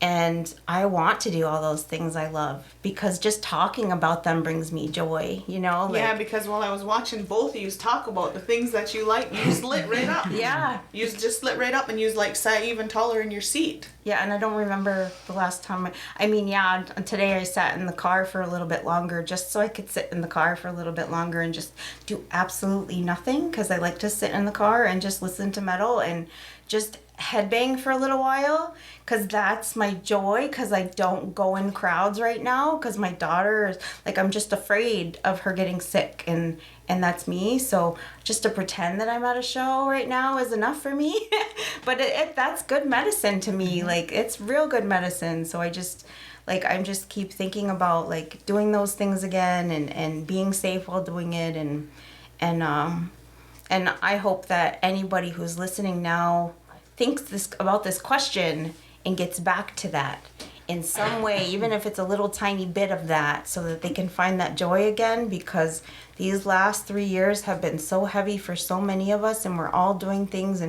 And I want to do all those things I love because just talking about them brings me joy, you know? Like, yeah, because while I was watching both of you talk about the things that you like, you lit right up. Yeah. You just lit right up and you like sat even taller in your seat. Yeah, and I don't remember the last time today I sat in the car for a little bit longer just so I could sit in the car for a little bit longer and just do absolutely nothing because I like to sit in the car and just listen to metal and just headbang for a little while because that's my joy, because I don't go in crowds right now because my daughter is like, I'm just afraid of her getting sick, and that's me. So just to pretend that I'm at a show right now is enough for me. But that's good medicine to me. Like, it's real good medicine. So I just keep thinking about like doing those things again and being safe while doing it, and I hope that anybody who's listening now thinks about this question and gets back to that in some way, even if it's a little tiny bit of that, so that they can find that joy again, because these last 3 years have been so heavy for so many of us, and we're all doing things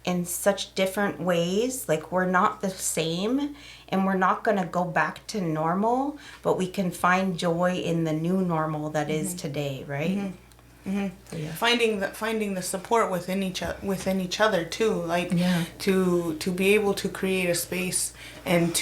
in such different ways. Like, we're not the same, and we're not going to go back to normal, but we can find joy in the new normal that is today, right? Mm-hmm. Yeah. Finding the support within each other too, like to be able to create a space, and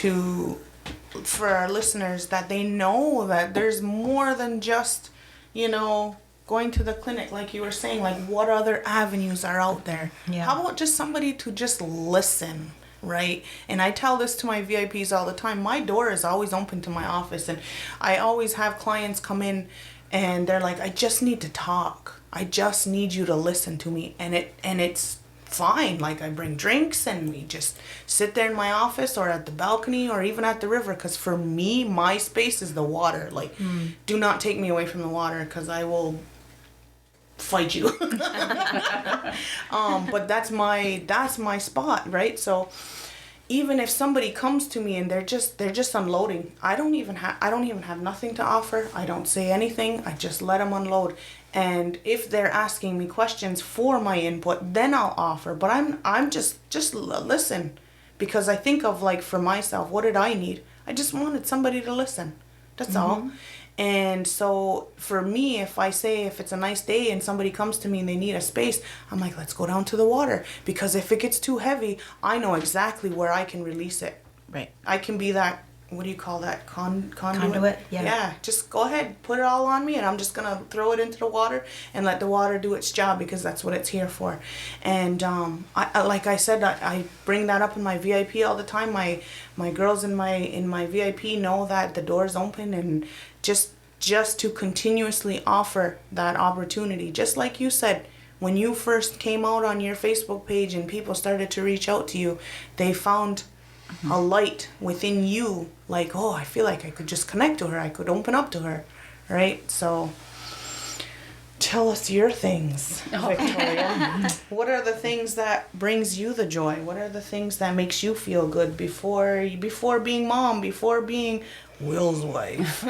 for our listeners, that they know that there's more than just, going to the clinic, like you were saying, like what other avenues are out there. How about just somebody to just listen, right? And I tell this to my VIPs all the time. My door is always open to my office, and I always have clients come in and they're like, I just need to talk. I just need you to listen to me. And it's fine. Like, I bring drinks and we just sit there in my office or at the balcony or even at the river. Because for me, my space is the water. Like, do not take me away from the water, because I will fight you. But that's my spot, right? So even if somebody comes to me and they're just unloading, I don't even have nothing to offer. I don't say anything. I just let them unload. And if they're asking me questions for my input, then I'll offer. But I'm just listen, because I think of, like, for myself, what did I need? I just wanted somebody to listen. That's all. And so for me, if it's a nice day and somebody comes to me and they need a space, I'm like, let's go down to the water. Because if it gets too heavy, I know exactly where I can release it. Right. I can be that what do you call that? Conduit? Conduit, yeah. Yeah, just go ahead, put it all on me, and I'm just gonna throw it into the water and let the water do its job, because that's what it's here for. And I like I said, I bring that up in my VIP all the time. My girls in my VIP know that the door is open, and just to continuously offer that opportunity, just like you said. When you first came out on your Facebook page and people started to reach out to you, they found a light within you, like, oh, I feel like I could just connect to her, I could open up to her, right? So tell us your things, Victoria. What are the things that brings you the joy? What are the things that makes you feel good before being mom, before being Will's wife?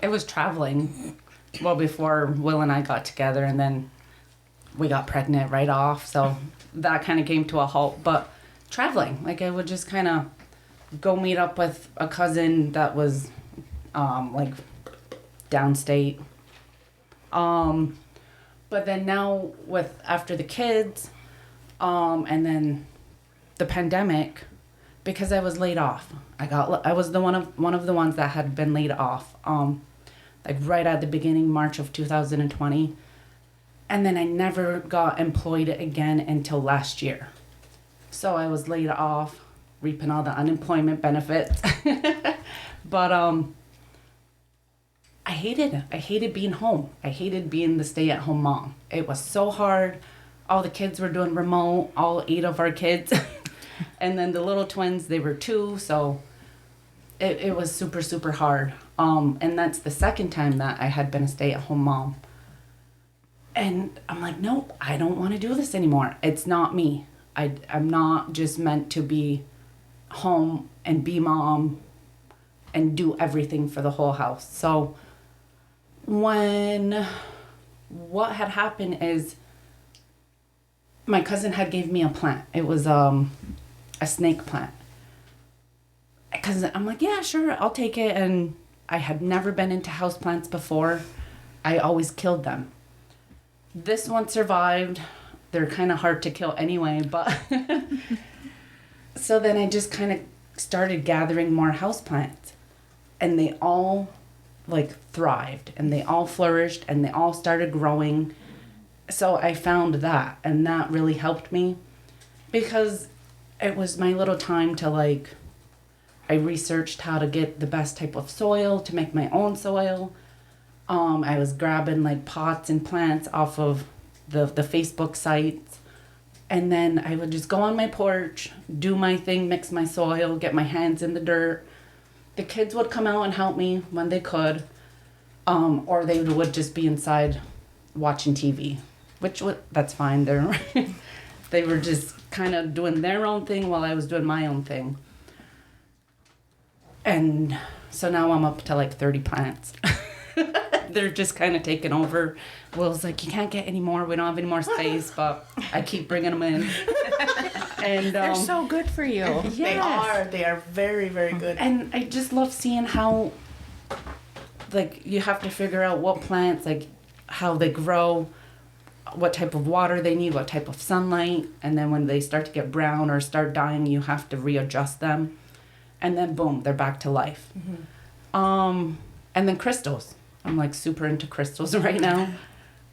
It was traveling. Well, before Will and I got together, and then we got pregnant right off, so that kind of came to a halt. But traveling, like, I would just kind of go meet up with a cousin that was like downstate. But then now with after the kids, and then the pandemic, because I was laid off. I was one of the ones that had been laid off. Like right at the beginning, March of 2020. And then I never got employed again until last year. So I was laid off, reaping all the unemployment benefits. But I hated it. I hated being home. I hated being the stay-at-home mom. It was so hard. All the kids were doing remote, all 8 of our kids. And then the little twins, they were 2, so it was super, super hard. And that's the second time that I had been a stay-at-home mom. And I'm like, nope, I don't want to do this anymore. It's not me. I'm not just meant to be home and be mom and do everything for the whole house. So what had happened is my cousin had gave me a plant. It was a snake plant. Because I'm like, yeah, sure, I'll take it. And I had never been into houseplants before. I always killed them. This one survived. They're kind of hard to kill anyway, but so then I just kind of started gathering more houseplants, and they all like thrived, and they all flourished, and they all started growing. So I found that, and that really helped me, because it was my little time to like, I researched how to get the best type of soil to make my own soil. I was grabbing like pots and plants off of the Facebook sites. And then I would just go on my porch, do my thing, mix my soil, get my hands in the dirt. The kids would come out and help me when they could. Or they would just be inside watching TV, that's fine. They were just kind of doing their own thing while I was doing my own thing. And so now I'm up to like 30 plants. They're just kind of taking over. Will's like, you can't get any more. We don't have any more space, but I keep bringing them in. And They're so good for you. Yes. They are very, very good. And I just love seeing how, like, you have to figure out what plants, like, how they grow, what type of water they need, what type of sunlight. And then when they start to get brown or start dying, you have to readjust them. And then boom, they're back to life. Mm-hmm. And then crystals. I'm like super into crystals right now.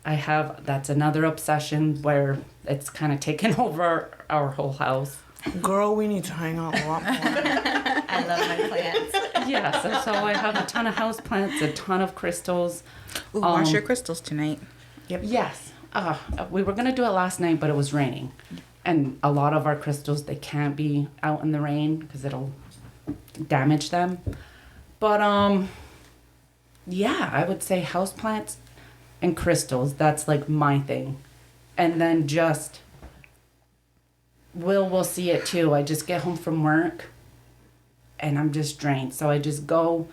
That's another obsession where it's kind of taken over our whole house. Girl, we need to hang out a lot more. I love my plants. Yes, so I have a ton of house plants, a ton of crystals. Ooh, wash your crystals tonight. Yep. Yes. We were going to do it last night, but it was raining. And a lot of our crystals, they can't be out in the rain because it'll damage them. But, yeah, I would say houseplants and crystals. That's like my thing. And then just, Will see it too. I just get home from work and I'm just drained. So I just go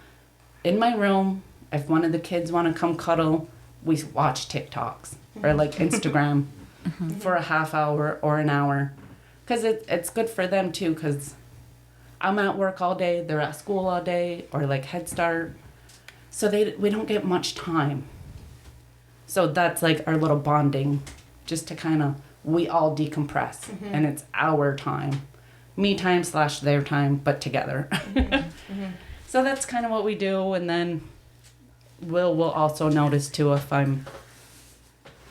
in my room. If one of the kids want to come cuddle, we watch TikToks or like Instagram for a half hour or an hour. Because it's good for them too, because I'm at work all day, they're at school all day, or like Head Start. So we don't get much time. So that's like our little bonding, just to kind of, we all decompress. And it's our time me time / their time, but together. So that's kind of what we do. And then Will also notice too if I'm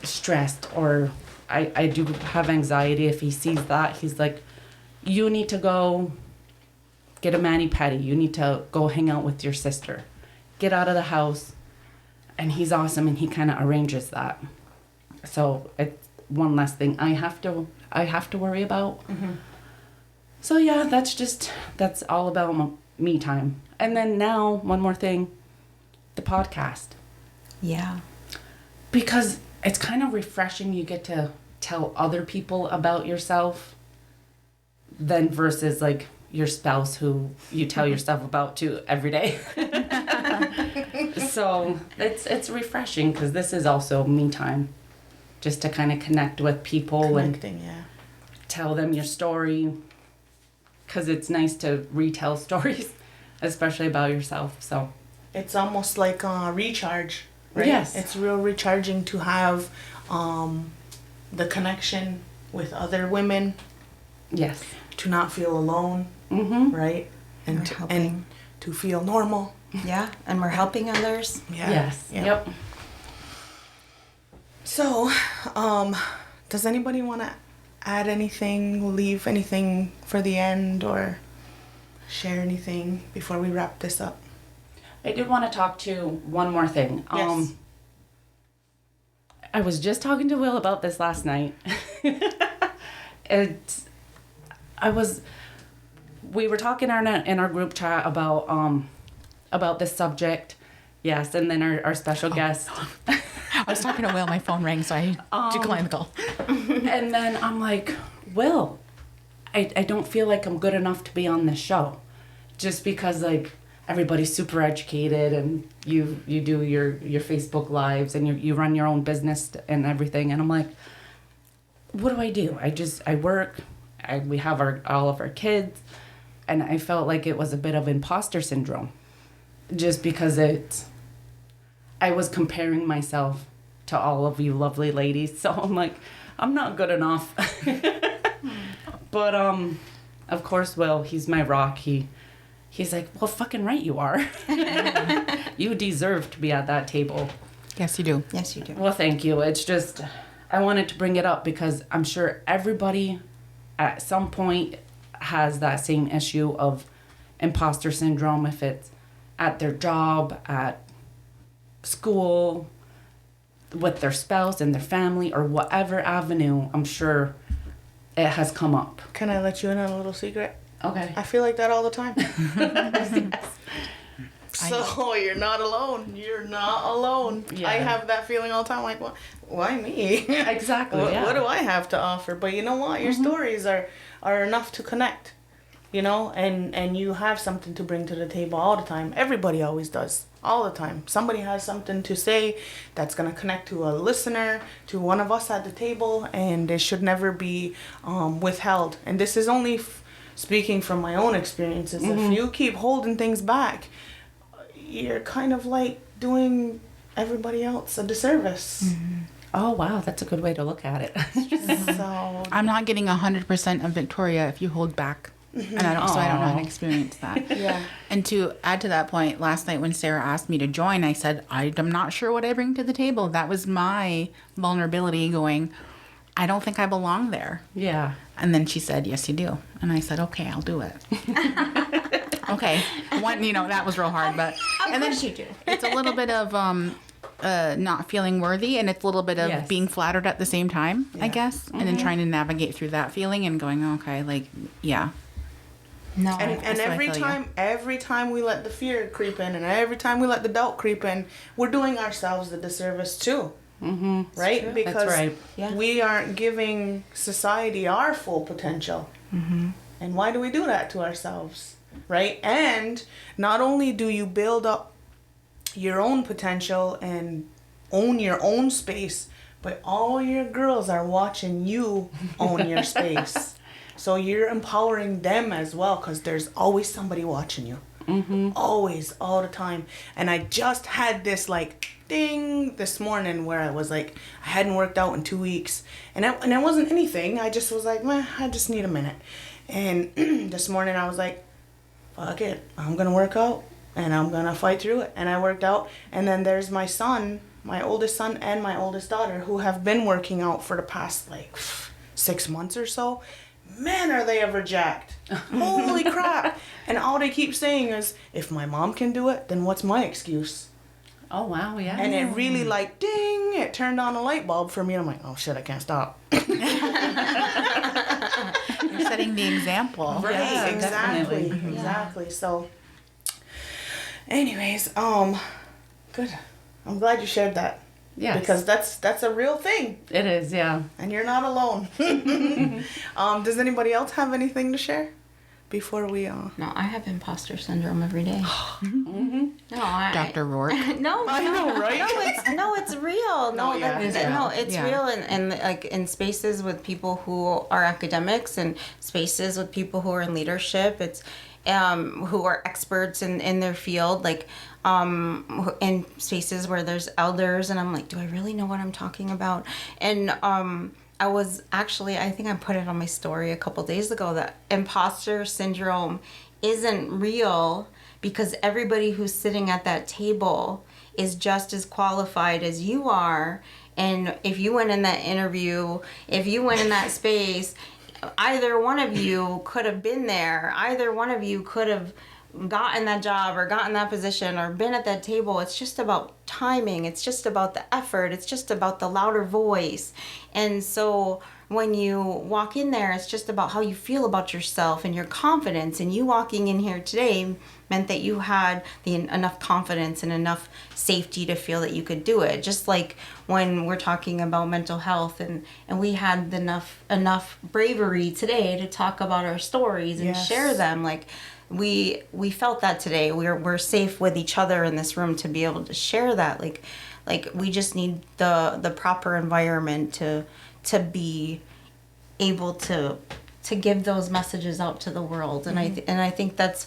stressed or I do have anxiety. If he sees that, he's like, you need to go get a mani-pedi. You need to go hang out with your sister. Get out of the house. And he's awesome, and he kind of arranges that. So it's one less thing I have to worry about. So yeah, that's all about me time. And then now, one more thing, the podcast. Yeah. Because it's kind of refreshing. You get to tell other people about yourself than versus like your spouse who you tell yourself about to every day. So it's refreshing because this is also me time. Just to kind of connect with people Connecting, and tell them your story. Because it's nice to retell stories, especially about yourself. So it's almost like a recharge, right? Yes. It's real recharging to have the connection with other women, yes. to not feel alone, Mm-hmm. right? And We're to, helping. and to feel normal. Yeah. And we're helping others. Yeah. Yes. Yeah. Yep. So, does anybody want to add anything, leave anything for the end, or share anything before we wrap this up? I did want to talk to one more thing. Yes. I was just talking to Will about this last night. We were talking in our group chat about this subject. Yes, and then our special guest. I was talking to Will, my phone rang, so I declined the call. And then I'm like, Will, I don't feel like I'm good enough to be on this show. Just because like everybody's super educated and you do your Facebook lives and you run your own business and everything. And I'm like, what do? I work, we have all of our kids. And I felt like it was a bit of imposter syndrome. Just because I was comparing myself to all of you lovely ladies. So I'm like, I'm not good enough. But of course, Will, he's my rock. He's like, well, fucking right you are. You deserve to be at that table. Yes, you do. Yes, you do. Well, thank you. It's just, I wanted to bring it up because I'm sure everybody at some point has that same issue of imposter syndrome, if it's at their job, at school, with their spouse and their family, or whatever avenue. I'm sure it has come up. Can I let you in on a little secret? Okay. I feel like that all the time. So you're not alone. You're not alone. Yeah. I have that feeling all the time. Like, why me? Exactly. What, yeah. what do I have to offer? But you know what? Your stories are enough to connect. You know, and you have something to bring to the table all the time. Everybody always does. All the time. Somebody has something to say that's going to connect to a listener, to one of us at the table, and it should never be withheld. And this is only speaking from my own experiences. If you keep holding things back, you're kind of like doing everybody else a disservice. Oh, wow. That's a good way to look at it. So I'm not getting 100% of Victoria if you hold back. And I don't know how to experience that. yeah. And to add to that point, last night when Sarah asked me to join, I said, I'm not sure what I bring to the table. That was my vulnerability going, I don't think I belong there. Yeah. And then she said, yes, you do. And I said, okay, I'll do it. Okay. That was real hard, but. And then you do. it's a little bit of not feeling worthy, and it's a little bit of Yes. being flattered at the same time, I guess. And then trying to navigate through that feeling and going, okay, like, yeah. No. And so I every feel you. every time we let the fear creep in, and every time we let the doubt creep in, we're doing ourselves a disservice too. Mm-hmm. Right? true. Because That's right. Yeah. we aren't giving society our full potential. And why do we do that to ourselves? Right? And not only do you build up your own potential and own your own space, but all your girls are watching you own your space. So you're empowering them as well, because there's always somebody watching you. Always, all the time. And I just had this like ding this morning where I was like, I hadn't worked out in 2 weeks, and it wasn't anything. I just was like, I just need a minute. And this morning I was like, fuck it, I'm gonna work out and I'm gonna fight through it. And I worked out. And then there's my son, my oldest son and my oldest daughter, who have been working out for the past like 6 months or so. Man, are they ever jacked. Holy crap. And all they keep saying is, if my mom can do it, then what's my excuse? Oh, wow, yeah. And it really like, ding, it turned on a light bulb for me. And I'm like, oh shit, I can't stop. You're setting the example. Right, Yeah, exactly. definitely. Exactly. So anyways, good. I'm glad you shared that. Yes. Because that's a real thing. It is, yeah. And you're not alone. Does anybody else have anything to share before we No, I have imposter syndrome every day. No, Dr. Rourke. No, I know, right? it's real. No, yeah. it's Yeah. real. And like in spaces with people who are academics and spaces with people who are in leadership, it's who are experts in their field, like in spaces where there's elders, and I'm like, do I really know what I'm talking about? And I was actually, I think I put it on my story a couple days ago, that imposter syndrome isn't real because everybody who's sitting at that table is just as qualified as you are. And if you went in that interview, if you went in that space, either one of you could have been there. Either one of you could have gotten that job or gotten that position or been at that table. It's just about timing. It's just about the effort. It's just about the louder voice. And so when you walk in there, it's just about how you feel about yourself and your confidence. And you walking in here today meant that you had enough confidence and enough safety to feel that you could do it. Just like when we're talking about mental health, and we had enough bravery today to talk about our stories and Yes. share them. Like we felt that today. We're safe with each other in this room to be able to share that. Like we just need the proper environment to be able to give those messages out to the world. And I think that's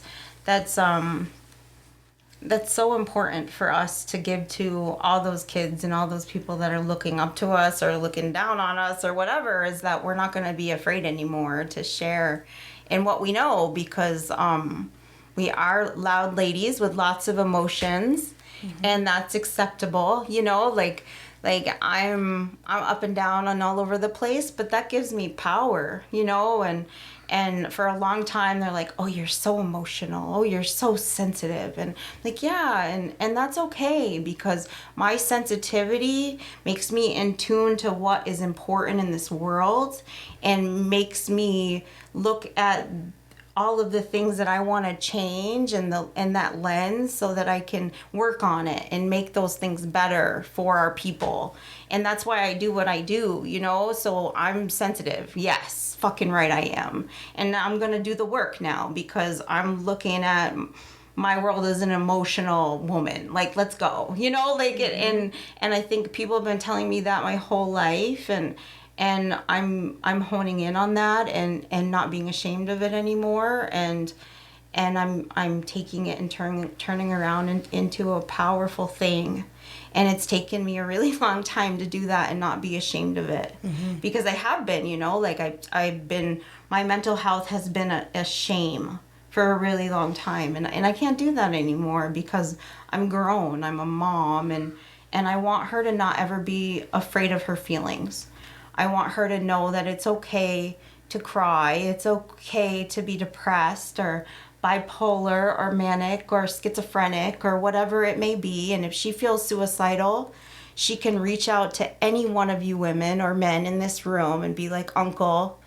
so important for us to give to all those kids and all those people that are looking up to us or looking down on us or whatever, is that we're not going to be afraid anymore to share in what we know, because we are loud ladies with lots of emotions, and that's acceptable, like I'm up and down and all over the place, but that gives me power, and for a long time they're like, oh, you're so emotional, oh, you're so sensitive, and like, yeah, and that's okay, because my sensitivity makes me in tune to what is important in this world and makes me look at all of the things that I want to change in that lens, so that I can work on it and make those things better for our people. And that's why I do what I do, so I'm sensitive. Yes, fucking right I am. And I'm going to do the work now, because I'm looking at my world as an emotional woman. Like, let's go, and I think people have been telling me that my whole life, and I'm honing in on that and not being ashamed of it anymore, and I'm taking it and turning around into a powerful thing. And it's taken me a really long time to do that and not be ashamed of it, because I have been, like I've been, my mental health has been a shame for a really long time, and I can't do that anymore, because I'm grown, I'm a mom, and I want her to not ever be afraid of her feelings. I want her to know that it's okay to cry. It's okay to be depressed or bipolar or manic or schizophrenic or whatever it may be. And if she feels suicidal, she can reach out to any one of you women or men in this room and be like, Uncle,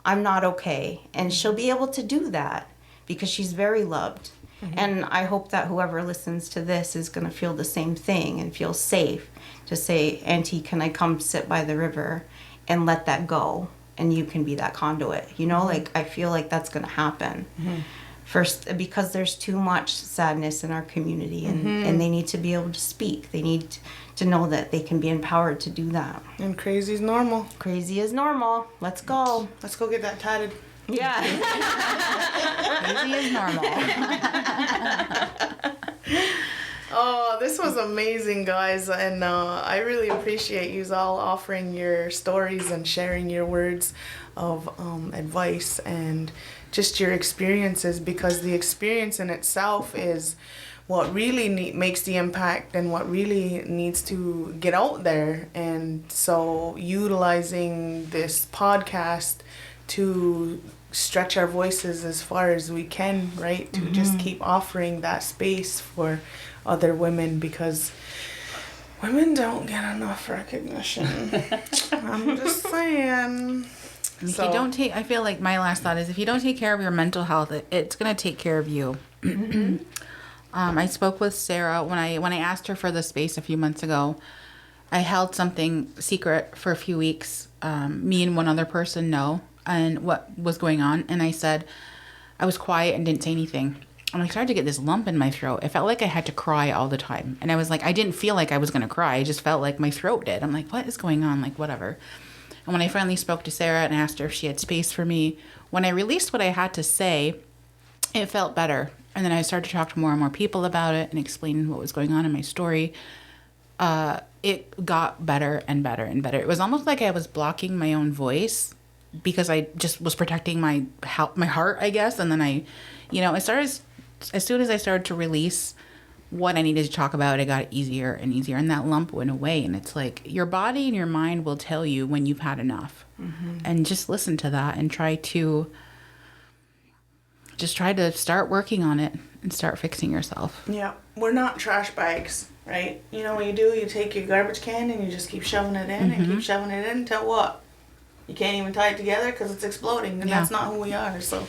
I'm not okay. And she'll be able to do that because she's very loved. And I hope that whoever listens to this is going to feel the same thing and feel safe to say, Auntie, can I come sit by the river and let that go, and you can be that conduit, like I feel like that's going to happen. First, because there's too much sadness in our community, and they need to be able to speak. They need to know that they can be empowered to do that. And crazy is normal. Crazy is normal. Let's go. Let's go get that tatted. Yeah. Crazy is normal. Oh, this was amazing, guys, and I really appreciate you all offering your stories and sharing your words of advice and just your experiences, because the experience in itself is what really makes the impact and what really needs to get out there. And so utilizing this podcast to stretch our voices as far as we can, right? To just keep offering that space for other women, because women don't get enough recognition. I'm just saying. If you don't take, I feel like my last thought is if you don't take care of your mental health, it's going to take care of you. I spoke with Sarah when I asked her for the space a few months ago. I held something secret for a few weeks. Me and one other person know and what was going on. And I said, I was quiet and didn't say anything. And I started to get this lump in my throat. It felt like I had to cry all the time. And I was like, I didn't feel like I was going to cry. I just felt like my throat did. I'm like, what is going on? Like, whatever. And when I finally spoke to Sarah and asked her if she had space for me, when I released what I had to say, it felt better. And then I started to talk to more and more people about it and explain what was going on in my story. It got better and better and better. It was almost like I was blocking my own voice because I just was protecting my heart, I guess. And then I started, as soon as I started to release what I needed to talk about, it got easier and easier. And that lump went away. And it's like your body and your mind will tell you when you've had enough. And just listen to that and try to start working on it and start fixing yourself. Yeah, we're not trash bags, right? You know what you do? You take your garbage can and you just keep shoving it in and keep shoving it in until what? You can't even tie it together because it's exploding, and that's not who we are. So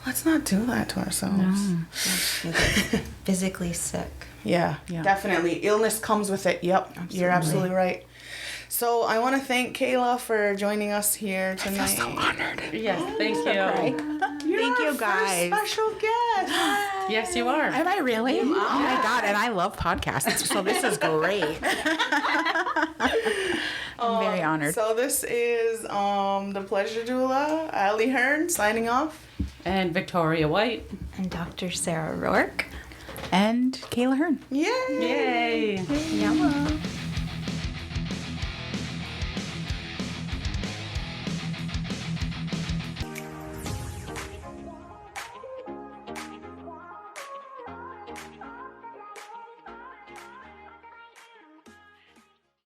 let's not do that to ourselves. No. Physically sick. Yeah, definitely. Illness comes with it. Yep, you're absolutely right. So I want to thank Kayla for joining us here tonight. I feel so honored. Yes, thank you. Thank you, guys. First special guest. Yes, you are. Am I really? Oh my God, and I love podcasts, so this is great. I'm very honored. So this is the Pleasure Doula, Allie Hearn, signing off. And Victoria White. And Dr. Sarah Rourke. And Kayla Hearn. Yay! Yay. Yellow.